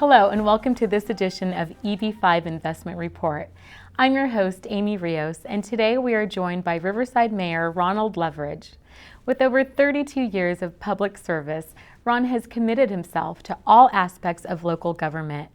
Hello and welcome to this edition of EB-5 Investment Report. I'm your host, Amy Rios, and today we are joined by Riverside Mayor Ronald Loveridge. With over 32 years of public service, Ron has committed himself to all aspects of local government.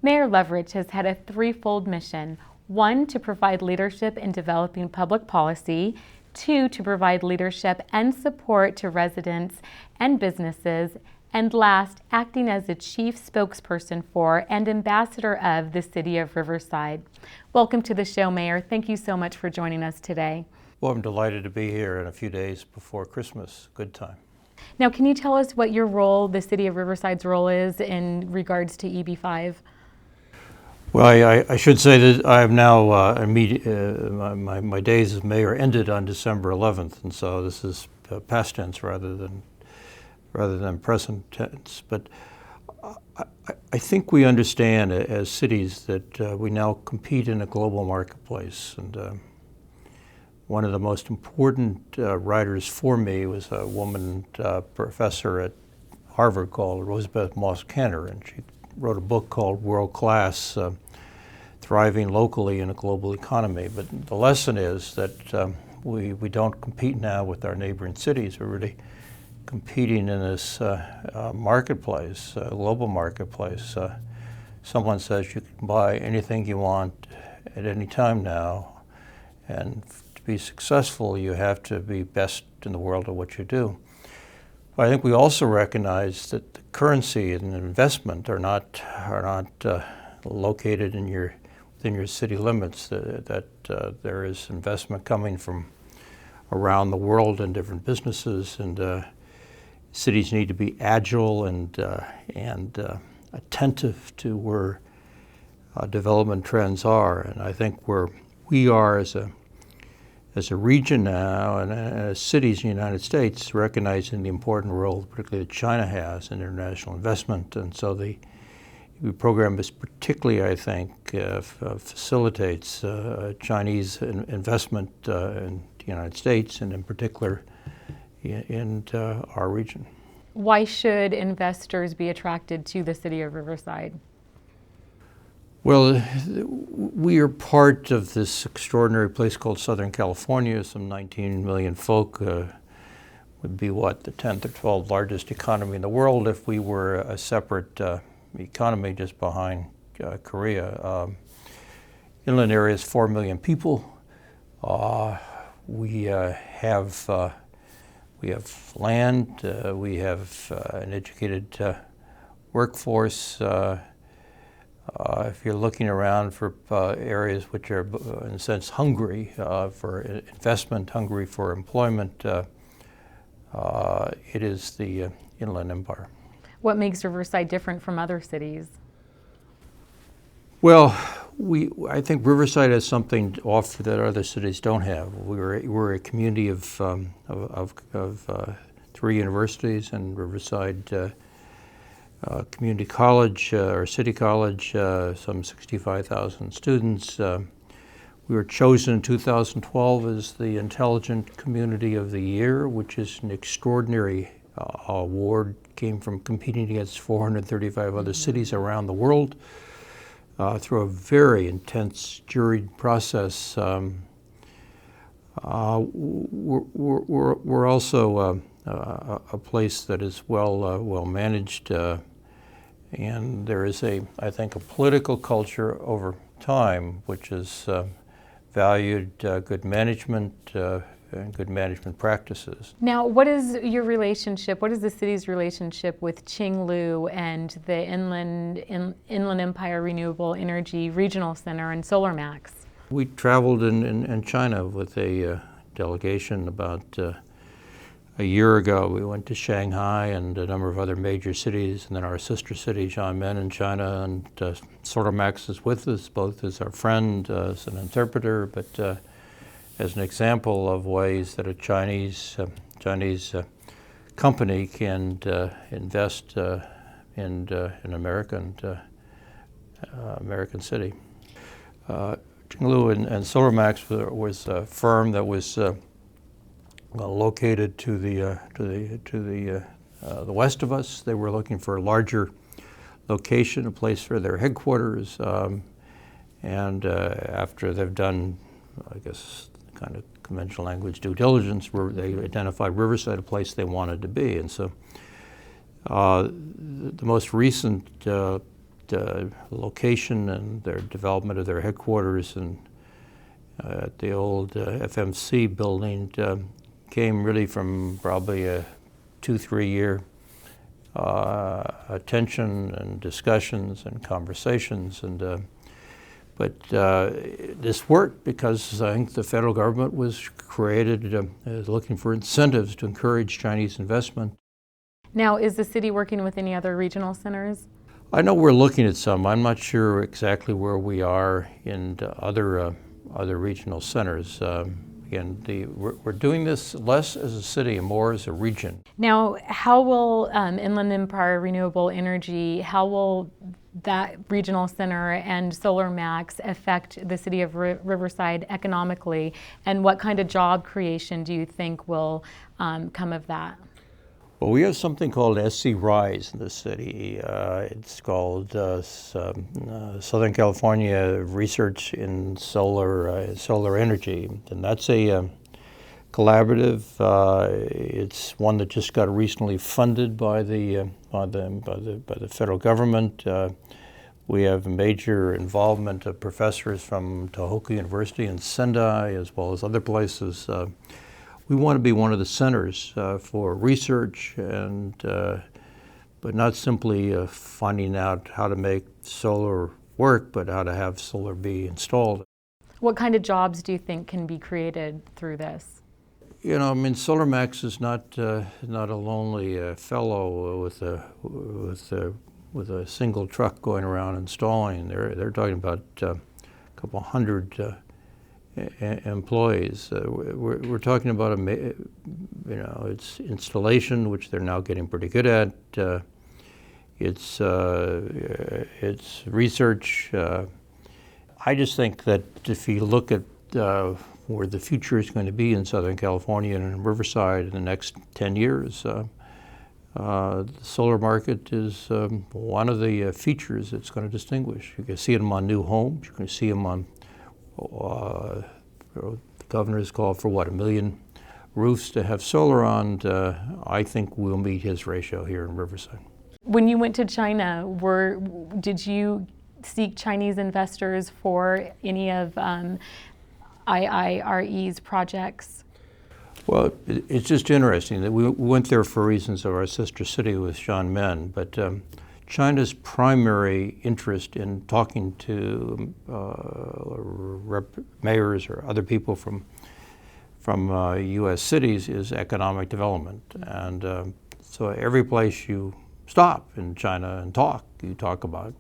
Mayor Loveridge has had a threefold mission: one, to provide leadership in developing public policy; two, to provide leadership and support to residents and businesses; and last, acting as the chief spokesperson for and ambassador of the city of Riverside. Welcome to the show, Mayor. Thank you so much for joining us today. Well, I'm delighted to be here in a few days before Christmas. Good time. Now, can you tell us what your role, the city of Riverside's role, is in regards to EB-5? Well, I should say that I have now, my days as mayor ended on December 11th, and so this is past tense rather than present tense. But I think we understand as cities that we now compete in a global marketplace. And one of the most important writers for me was a woman professor at Harvard called Rosabeth Moss-Kanter, and she wrote a book called World Class, Thriving Locally in a Global Economy. But the lesson is that we don't compete now with our neighboring cities. We're really competing in this marketplace, global marketplace. Someone says you can buy anything you want at any time now, and to be successful you have to be best in the world at what you do. I think we also recognize that the currency and investment are not located within your city limits, that there is investment coming from around the world in different businesses, and cities need to be agile and attentive to where development trends are. And I think where we are as a region now, and as cities in the United States, recognizing the important role, particularly that China has in international investment. And so the EB program is particularly, I think, facilitates Chinese investment in the United States, and in particular in our region. Why should investors be attracted to the city of Riverside? Well, we are part of this extraordinary place called Southern California. Some 19 million folk, would be the 10th or 12th largest economy in the world if we were a separate economy just behind Korea. Inland area is 4 million people. We have land, we have an educated workforce. If you're looking around for areas which are, in a sense, hungry for investment, hungry for employment, it is the Inland Empire. What makes Riverside different from other cities? Well, I think Riverside has something to offer that other cities don't have. We're a community of 3 universities, and Riverside Community College, or City College, some 65,000 students. We were chosen in 2012 as the Intelligent Community of the Year, which is an extraordinary award. Came from competing against 435 other cities around the world. Through a very intense juried process. We're also a place that is well managed, and there is I think a political culture over time which has valued good management and good management practices. Now, what is your relationship, what is the city's relationship with Jingliu and the Inland Empire Renewable Energy Regional Center and SolarMax? We traveled in China with a delegation about a year ago. We went to Shanghai and a number of other major cities, and then our sister city, Xiamen, in China, and SolarMax is with us, both as our friend, as an interpreter, but as an example of ways that a Chinese company can invest in America and American city. Jingliu and SolarMax was a firm that was located to the west of us. They were looking for larger location, a place for their headquarters, and after they've done, I guess, kind of conventional language due diligence, where they identified Riverside, a place they wanted to be. And so the most recent location and their development of their headquarters and at the old FMC building came really from probably a 2-3 year attention and discussions and conversations. And but this worked because I think the federal government was created looking for incentives to encourage Chinese investment. Now, is the city working with any other regional centers? I know we're looking at some. I'm not sure exactly where we are in other regional centers. Again, we're doing this less as a city and more as a region. Now, how will Inland Empire Renewable Energy, how will that regional center and Solar Max affect the city of Riverside economically, and what kind of job creation do you think will come of that? Well, we have something called SC Rise in the city. It's called Southern California Research in Solar Energy, and that's a collaborative. It's one that just got recently funded by the federal government. We have major involvement of professors from Tohoku University and Sendai, as well as other places. We want to be one of the centers for research, and but not simply finding out how to make solar work, but how to have solar be installed. What kind of jobs do you think can be created through this? You know, I mean, Solar Max is not a lonely fellow with a single truck going around installing. They're talking about a couple hundred employees. We're talking about it's installation, which they're now getting pretty good at. It's research. I just think that if you look at where the future is going to be in Southern California and in Riverside in the next 10 years, the solar market is one of the features that's going to distinguish. You can see them on new homes. You can see them on the governor's called for 1 million roofs to have solar on. I think we'll meet his ratio here in Riverside. When you went to China, did you seek Chinese investors for any of IERE's projects? Well, it's just interesting that we went there for reasons of our sister city with Xiamen, but China's primary interest in talking to mayors or other people from U.S. cities is economic development. And so every place you stop in China and talk, you talk about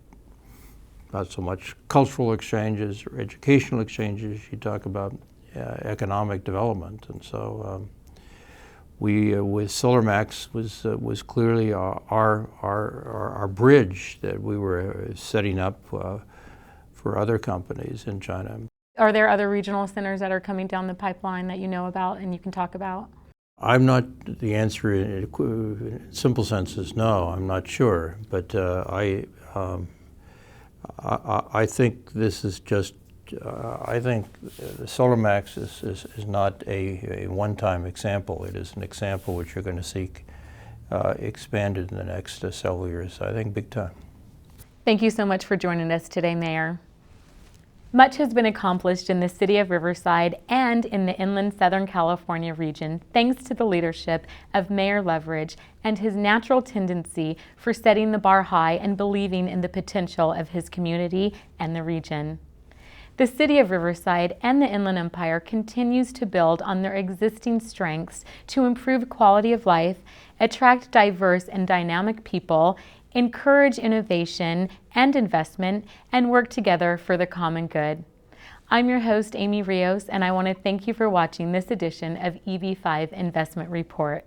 not so much cultural exchanges or educational exchanges, you talk about economic development. And so we, with Solar Max, was clearly our bridge that we were setting up for other companies in China. Are there other regional centers that are coming down the pipeline that you know about and you can talk about? I'm not, the answer in simple sense is no, I'm not sure. But I think this is just, I think the Solar Max is not a one-time example. It is an example which you're going to see expanded in the next several years, I think big time. Thank you so much for joining us today, Mayor. Much has been accomplished in the city of Riverside and in the inland Southern California region thanks to the leadership of Mayor Loveridge and his natural tendency for setting the bar high and believing in the potential of his community and the region. The city of Riverside and the Inland Empire continues to build on their existing strengths to improve quality of life, attract diverse and dynamic people, encourage innovation and investment, and work together for the common good. I'm your host, Amy Rios, and I want to thank you for watching this edition of EB-5 Investment Report.